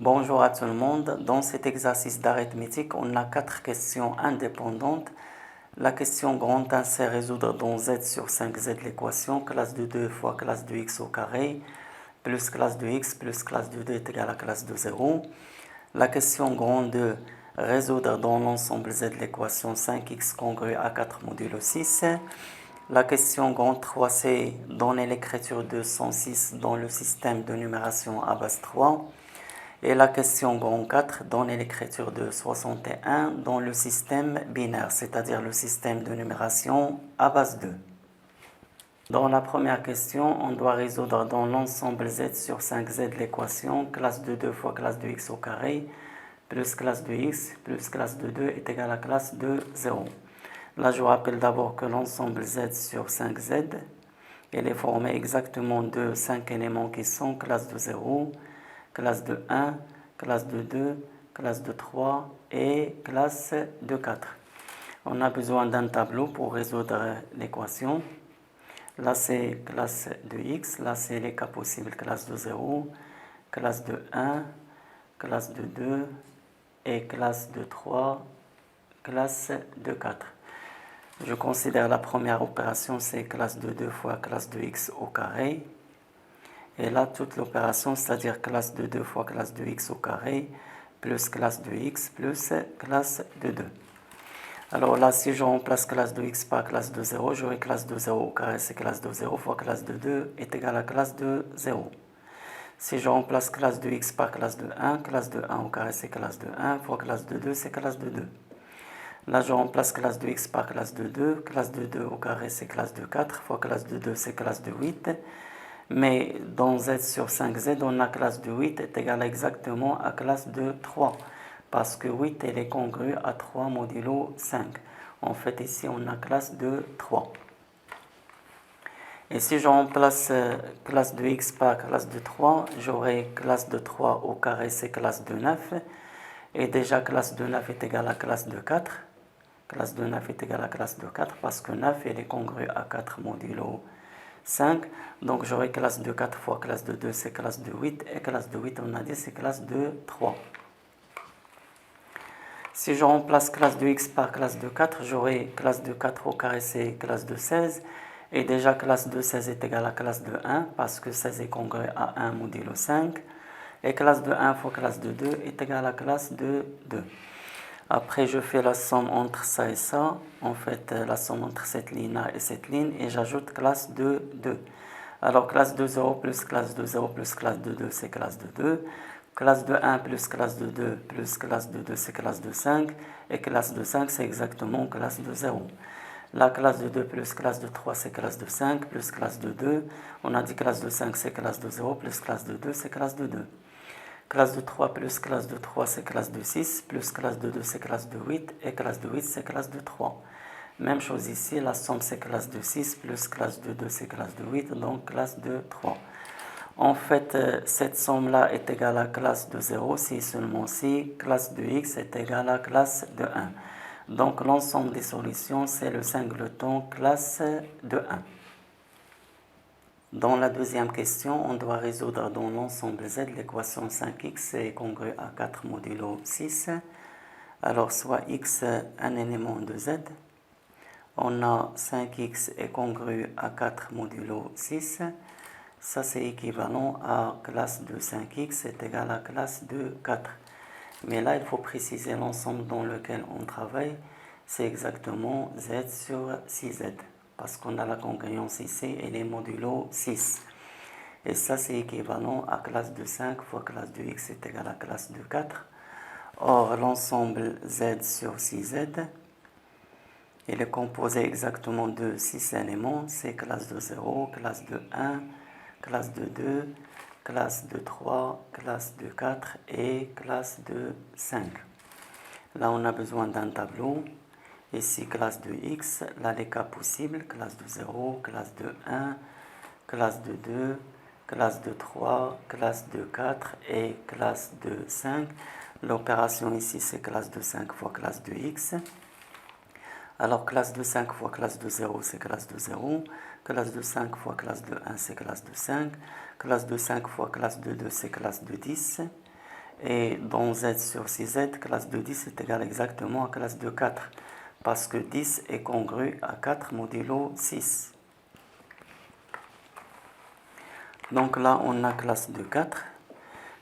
Bonjour à tout le monde. Dans cet exercice d'arithmétique, on a 4 questions indépendantes. La question grand 1, c'est résoudre dans z sur 5z l'équation classe de 2 fois classe de x au carré plus classe de x plus classe de 2 est égal à classe de 0. La question grand 2, résoudre dans l'ensemble z l'équation 5x congrue à 4 modulo 6. La question grand 3, c'est donner l'écriture de 106 dans le système de numération à base 3. Et la question grand 4, donner l'écriture de 61 dans le système binaire, c'est-à-dire le système de numération à base 2. Dans la première question, on doit résoudre dans l'ensemble z sur 5z l'équation classe de 2 fois classe de x au carré plus classe de x plus classe de 2 est égal à classe de 0. Là, je rappelle d'abord que l'ensemble z sur 5z, il est formé exactement de 5 éléments qui sont classe de 0, classe de 1, classe de 2, classe de 3 et classe de 4. On a besoin d'un tableau pour résoudre l'équation. Là, c'est classe de x, là, c'est les cas possibles, classe de 0, classe de 1, classe de 2 et classe de 3, classe de 4. Je considère la première opération, c'est classe de 2 fois classe de x au carré. Et là, toute l'opération, c'est-à-dire classe de 2 fois classe de x au carré, plus classe de x, plus classe de 2. Alors là, si je remplace classe de x par classe de 0, j'aurai classe de 0 au carré, c'est classe de 0 fois classe de 2 est égal à classe de 0. Si je remplace classe de x par classe de 1 au carré, c'est classe de 1 fois classe de 2, c'est classe de 2. Là, je remplace classe de x par classe de 2 au carré, c'est classe de 4 fois classe de 2, c'est classe de 8. Mais dans z sur 5z, on a classe de 8 est égale exactement à classe de 3. Parce que 8, elle est congrue à 3 modulo 5. En fait, ici, on a classe de 3. Et si je remplace classe de x par classe de 3, j'aurai classe de 3 au carré, c'est classe de 9. Et déjà, classe de 9 est égale à classe de 4. Classe de 9 est égale à classe de 4 parce que 9, elle est congrue à 4 modulo 5. Donc, j'aurai classe de 4 fois classe de 2, c'est classe de 8. Et classe de 8, on a dit, c'est classe de 3. Si je remplace classe de x par classe de 4, j'aurai classe de 4 au carré, c'est classe de 16. Et déjà, classe de 16 est égale à classe de 1 parce que 16 est congrue à 1 modulo 5. Et classe de 1 fois classe de 2 est égale à classe de 2. Après, je fais la somme entre ça et ça. En fait, la somme entre cette ligne-là et cette ligne. Et j'ajoute classe de 2. Alors, classe de 0 plus classe de 0 plus classe de 2, c'est classe de 2. Classe de 1 plus classe de 2 plus classe de 2, c'est classe de 5. Et classe de 5, c'est exactement classe de 0. La classe de 2 plus classe de 3, c'est classe de 5 plus classe de 2. On a dit classe de 5, c'est classe de 0 plus classe de 2, c'est classe de 2. Classe de 3 plus classe de 3, c'est classe de 6, plus classe de 2, c'est classe de 8, et classe de 8, c'est classe de 3. Même chose ici, la somme, c'est classe de 6, plus classe de 2, c'est classe de 8, donc classe de 3. En fait, cette somme-là est égale à classe de 0 si seulement si classe de x est égale à classe de 1. Donc l'ensemble des solutions, c'est le singleton classe de 1. Dans la deuxième question, on doit résoudre dans l'ensemble z l'équation 5x est congrue à 4 modulo 6. Alors, soit x un élément de z, on a 5x est congru à 4 modulo 6. Ça, c'est équivalent à classe de 5x est égal à classe de 4. Mais là, il faut préciser l'ensemble dans lequel on travaille. C'est exactement z sur 6z. Parce qu'on a la congruence ici et les modulo 6. Et ça, c'est équivalent à classe de 5 fois classe de x est égal à classe de 4. Or, l'ensemble z sur 6z, il est composé exactement de 6 éléments. C'est classe de 0, classe de 1, classe de 2, classe de 3, classe de 4 et classe de 5. Là, on a besoin d'un tableau. Ici, classe de x, là, les cas possibles, classe de 0, classe de 1, classe de 2, classe de 3, classe de 4 et classe de 5. L'opération ici, c'est classe de 5 fois classe de x. Alors, classe de 5 fois classe de 0, c'est classe de 0. Classe de 5 fois classe de 1, c'est classe de 5. Classe de 5 fois classe de 2, c'est classe de 10. Et dans z sur 6z, classe de 10 est égale exactement à classe de 4. Parce que 10 est congru à 4 modulo 6. Donc là, on a classe de 4.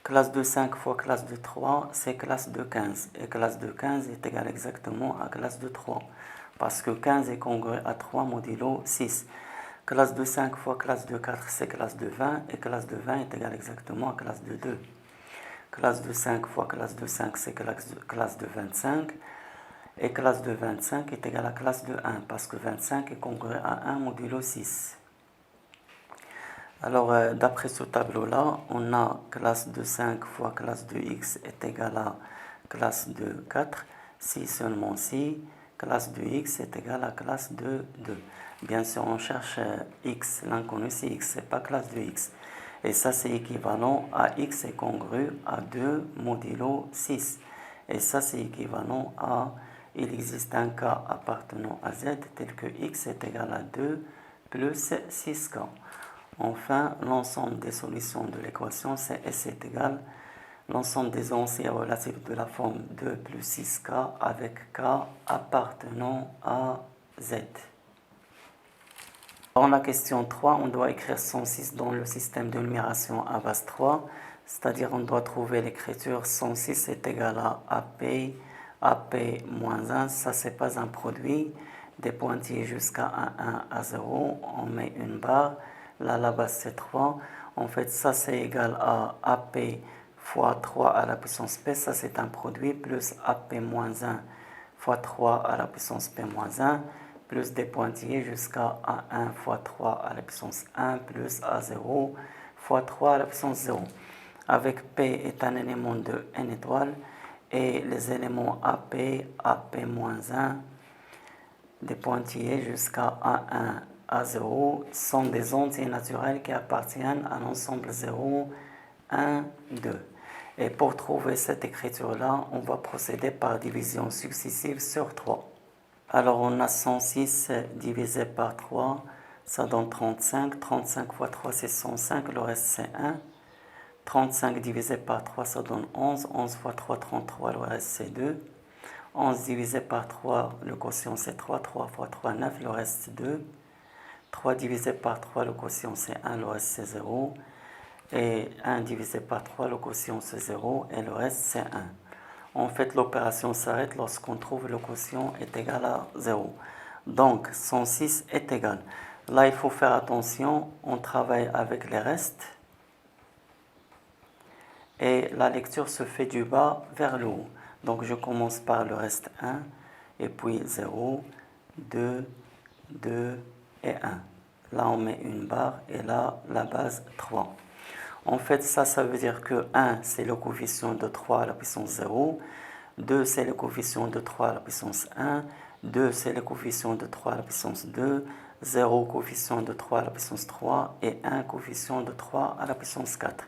Classe de 5 fois classe de 3, c'est classe de 15. Et classe de 15 est égale exactement à classe de 3. Parce que 15 est congru à 3 modulo 6. Classe de 5 fois classe de 4, c'est classe de 20. Et classe de 20 est égale exactement à classe de 2. Classe de 5 fois classe de 5, c'est classe de 25. Et classe de 25 est égale à classe de 1. Parce que 25 est congru à 1 modulo 6. Alors, d'après ce tableau-là, on a classe de 5 fois classe de x est égale à classe de 4, si seulement si classe de x est égale à classe de 2. Bien sûr, on cherche x, l'inconnu c'est x, c'est pas classe de x. Et ça, c'est équivalent à x est congru à 2 modulo 6. Et ça, c'est équivalent à, il existe un cas appartenant à z tel que x est égal à 2 plus 6k. Enfin, l'ensemble des solutions de l'équation, c'est S est égal l'ensemble des ondes relatives de la forme 2 plus 6K avec K appartenant à Z. Dans la question 3, on doit écrire 106 dans le système de numération à base 3, c'est-à-dire on doit trouver l'écriture 106 est égal à AP moins 1, ça c'est pas un produit, des pointillés jusqu'à 1 à 0, on met une barre. Là, la base c'est 3. En fait, ça c'est égal à AP fois 3 à la puissance P. Ça c'est un produit plus AP moins 1 fois 3 à la puissance P moins 1 plus des pointillés jusqu'à A1 fois 3 à la puissance 1 plus A0 fois 3 à la puissance 0. Avec P est un élément de n étoiles et les éléments AP, AP moins 1, des pointillés jusqu'à A1 A0 sont des entiers naturels qui appartiennent à l'ensemble 0, 1, 2. Et pour trouver cette écriture-là, on va procéder par division successive sur 3. Alors on a 106 divisé par 3, ça donne 35. 35 fois 3 c'est 105, le reste c'est 1. 35 divisé par 3 ça donne 11. 11 fois 3, 33, le reste c'est 2. 11 divisé par 3, le quotient c'est 3. 3 fois 3, 9, le reste c'est 2. 3 divisé par 3, le quotient c'est 1, le reste c'est 0. Et 1 divisé par 3, le quotient c'est 0 et le reste c'est 1. En fait, l'opération s'arrête lorsqu'on trouve le quotient est égal à 0. Donc, 106 est égal. Là, il faut faire attention, on travaille avec les restes. Et la lecture se fait du bas vers le haut. Donc, je commence par le reste 1, et puis 0, 2, 2 et 1. Là, on met une barre, et là, la base 3. En fait, ça veut dire que 1, c'est le coefficient de 3 à la puissance 0. 2, c'est le coefficient de 3 à la puissance 1. 2, c'est le coefficient de 3 à la puissance 2. 0, coefficient de 3 à la puissance 3. Et 1, coefficient de 3 à la puissance 4.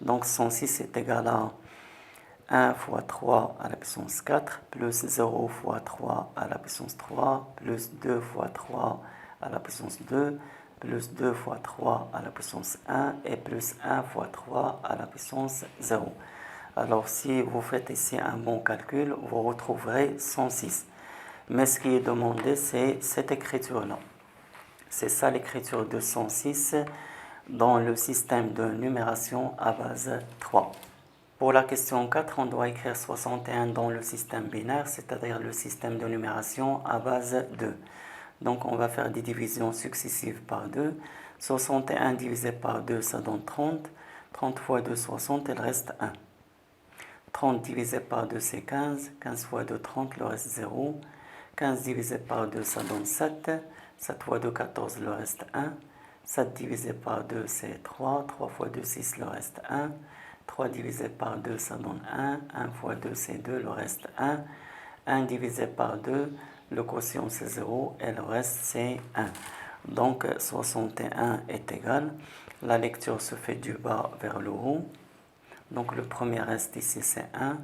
Donc, 106 est égal à 1 fois 3 à la puissance 4, plus 0 fois 3 à la puissance 3, plus 2 fois 3 à la puissance 2, plus 2 fois 3 à la puissance 1 et plus 1 fois 3 à la puissance 0. Alors si vous faites ici un bon calcul, vous retrouverez 106. Mais ce qui est demandé, c'est cette écriture-là. C'est ça l'écriture de 106 dans le système de numération à base 3. Pour la question 4, on doit écrire 61 dans le système binaire, c'est-à-dire le système de numération à base 2. Donc on va faire des divisions successives par 2. 61 divisé par 2, ça donne 30. 30 fois 2, 60, il reste 1. 30 divisé par 2, c'est 15. 15 fois 2, 30, le reste 0. 15 divisé par 2, ça donne 7. 7 fois 2, 14, le reste 1. 7 divisé par 2, c'est 3. 3 fois 2, 6, le reste 1. 3 divisé par 2, ça donne 1. 1 fois 2, c'est 2, le reste 1. 1 divisé par 2, le quotient c'est 0 et le reste c'est 1. Donc 61 est égal. La lecture se fait du bas vers le haut. Donc le premier reste ici c'est 1.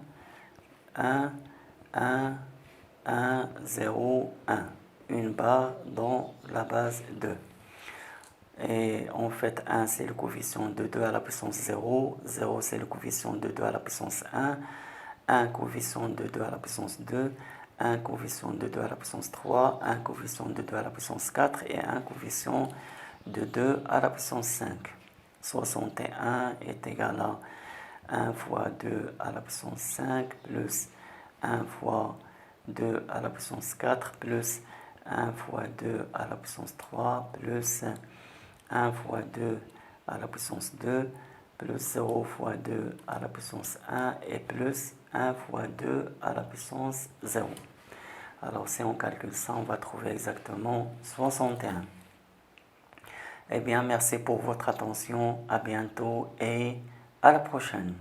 1, 1, 1, 0, 1. Une barre dans la base 2. Et en fait, 1 c'est le coefficient de 2 à la puissance 0, 0 c'est le coefficient de 2 à la puissance 1 coefficient de 2 à la puissance 2, 1 coefficient de 2 à la puissance 3, 1 coefficient de 2 à la puissance 4 et 1 coefficient de 2 à la puissance 5. 61 est égal à 1 fois 2 à la puissance 5 plus 1 fois 2 à la puissance 4 plus 1 fois 2 à la puissance 3 plus 1 fois 2 à la puissance 2 plus 0 fois 2 à la puissance 1 et plus 1 fois 2 à la puissance 0. Alors si on calcule ça, on va trouver exactement 61. Eh bien, merci pour votre attention, à bientôt et à la prochaine.